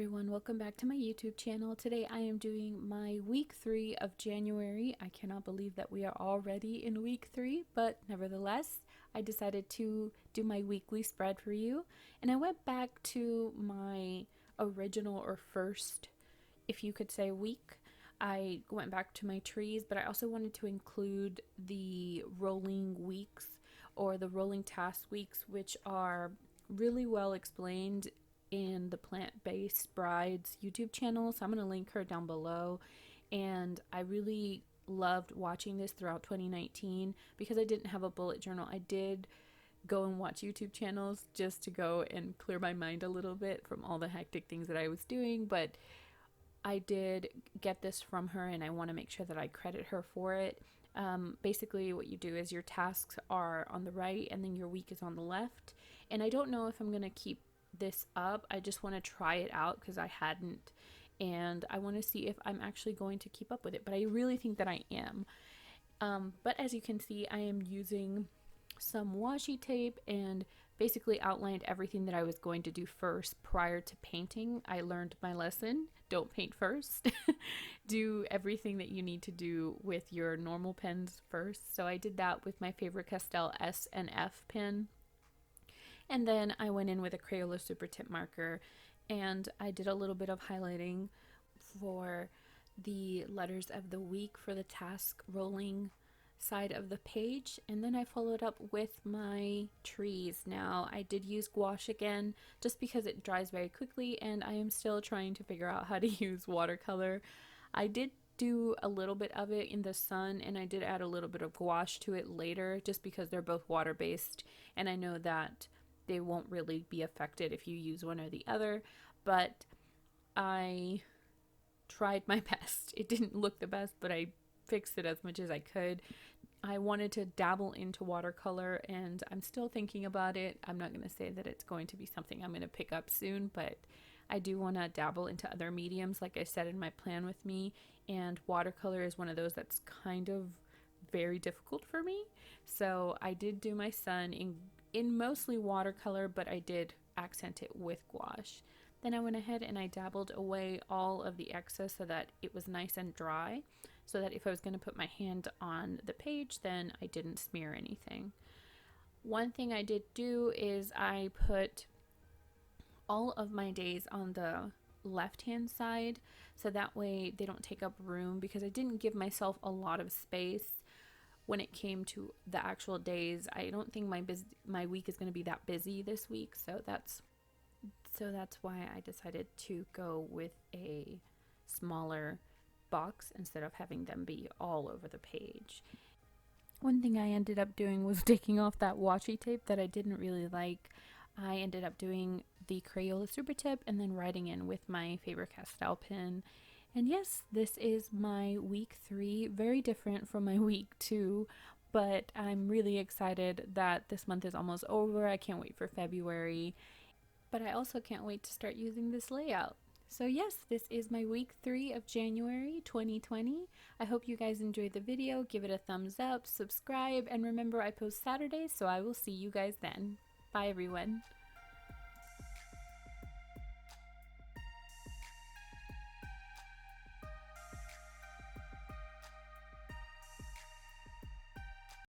everyone, welcome back to my YouTube channel. Today I am doing my week 3 of January. I cannot believe that we are already in week 3, but nevertheless, I decided to do my weekly spread for you. And I went back to my original or first, if you could say, week. I went back to my trees, but I also wanted to include the rolling weeks or the rolling task weeks, which are really well explained in the Plant-Based Brides YouTube channel, so I'm going to link her down below. And I really loved watching this throughout 2019 because I didn't have a bullet journal. I did go and watch YouTube channels just to go and clear my mind a little bit from all the hectic things that I was doing, but I did get this from her and I want to make sure that I credit her for it. Basically what you do is your tasks are on the right and then your week is on the left. And I don't know if I'm going to keep this up. I just want to try it out because I hadn't, and I want to see if I'm actually going to keep up with it, but I really think that I am. But as you can see, I am using some washi tape and basically outlined everything that I was going to do first prior to painting. I learned my lesson. Don't paint first. Do everything that you need to do with your normal pens first. So I did that with my favorite Castell S and F pen. And then I went in with a Crayola Super Tip marker and I did a little bit of highlighting for the letters of the week for the task rolling side of the page. And then I followed up with my trees. Now I did use gouache again just because it dries very quickly and I am still trying to figure out how to use watercolor. I did do a little bit of it in the sun and I did add a little bit of gouache to it later just because they're both water-based and I know that they won't really be affected if you use one or the other, but I tried my best. It didn't look the best, but I fixed it as much as I could. I wanted to dabble into watercolor and I'm still thinking about it. I'm not going to say that it's going to be something I'm going to pick up soon, but I do want to dabble into other mediums like I said in my plan with me, and watercolor is one of those that's kind of very difficult for me. So I did do my sun in mostly watercolor, but I did accent it with gouache. Then I went ahead and I dabbled away all of the excess so that it was nice and dry, so that if I was going to put my hand on the page, then I didn't smear anything. One thing I did do is I put all of my days on the left hand side so that way they don't take up room, because I didn't give myself a lot of space when it came to the actual days. I don't think my week is going to be that busy this week, so that's why I decided to go with a smaller box instead of having them be all over the page. One thing I ended up doing was taking off that washi tape that I didn't really like. I ended up doing the Crayola Super Tip and then writing in with my favorite Castell pen. And yes, this is my week 3, very different from my week 2, but I'm really excited that this month is almost over. I can't wait for February, but I also can't wait to start using this layout. So yes, this is my week 3 of January 2020. I hope you guys enjoyed the video. Give it a thumbs up, subscribe, and remember I post Saturdays, so I will see you guys then. Bye everyone.